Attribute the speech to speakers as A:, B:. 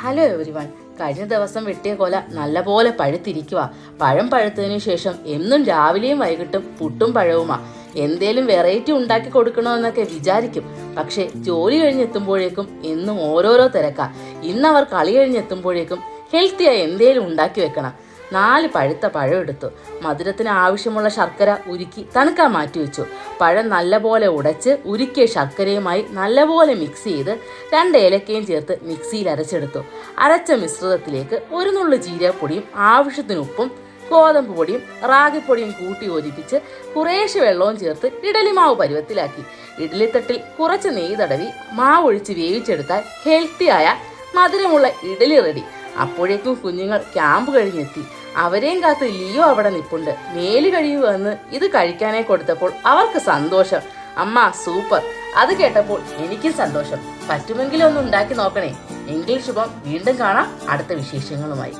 A: Hello everyone. കഴിഞ്ഞ ദിവസം വെട്ടിയ കൊല നല്ലപോലെ പഴുത്തിരിക്കുക. പഴം പഴുത്തതിനു ശേഷം എന്നും രാവിലെയും വൈകിട്ടും പുട്ടും പഴവുമാ. എന്തേലും വെറൈറ്റി ഉണ്ടാക്കി കൊടുക്കണമെന്നൊക്കെ വിചാരിക്കും. പക്ഷെ ജോലി കഴിഞ്ഞെത്തുമ്പോഴേക്കും എന്നും ഓരോരോ തിരക്കാ. ഇന്നവർ കളി കഴിഞ്ഞെത്തുമ്പോഴേക്കും ഹെൽത്തിയായി എന്തേലും ഉണ്ടാക്കി വെക്കണം. 4 പഴുത്ത പഴം എടുത്തു. മധുരത്തിന് ആവശ്യമുള്ള ശർക്കര ഉരുക്കി തണുക്കാൻ മാറ്റി വെച്ചു. പഴം നല്ലപോലെ ഉടച്ച് ഉരുക്കിയ ശർക്കരയുമായി നല്ലപോലെ മിക്സ് ചെയ്ത് 2 ഏലക്കയും ചേർത്ത് മിക്സിയിൽ അരച്ചെടുത്തു. അരച്ച മിശ്രിതത്തിലേക്ക് ഒരു നുള്ളു ജീരകപ്പൊടിയും ആവശ്യത്തിന് ഉപ്പും ഗോതമ്പ് പൊടിയും റാഗിപ്പൊടിയും കൂട്ടി യോജിപ്പിച്ച് കുറേശ്ശെ വെള്ളവും ചേർത്ത് ഇഡലി മാവ് പരുവത്തിലാക്കി. ഇഡലിത്തട്ടിൽ കുറച്ച് നെയ്യ് തടവി മാവ് ഒഴിച്ച് വേവിച്ചെടുത്താൽ ഹെൽത്തിയായ മധുരമുള്ള ഇഡലി റെഡി. അപ്പോഴേക്കും കുഞ്ഞുങ്ങൾ ക്യാമ്പ് കഴിഞ്ഞെത്തി. അവരെയും കാത്ത് ലിയോ അവിടെ നിൽപ്പുണ്ട്. മേല് കഴിയുക എന്ന് ഇത് കഴിക്കാനായി കൊടുത്തപ്പോൾ അവർക്ക് സന്തോഷം. അമ്മ സൂപ്പർ. അത് കേട്ടപ്പോൾ എനിക്കും സന്തോഷം. പറ്റുമെങ്കിലും ഒന്ന് ഉണ്ടാക്കി നോക്കണേ. എങ്കിൽ ശുഭം. വീണ്ടും കാണാം അടുത്ത വിശേഷങ്ങളുമായി.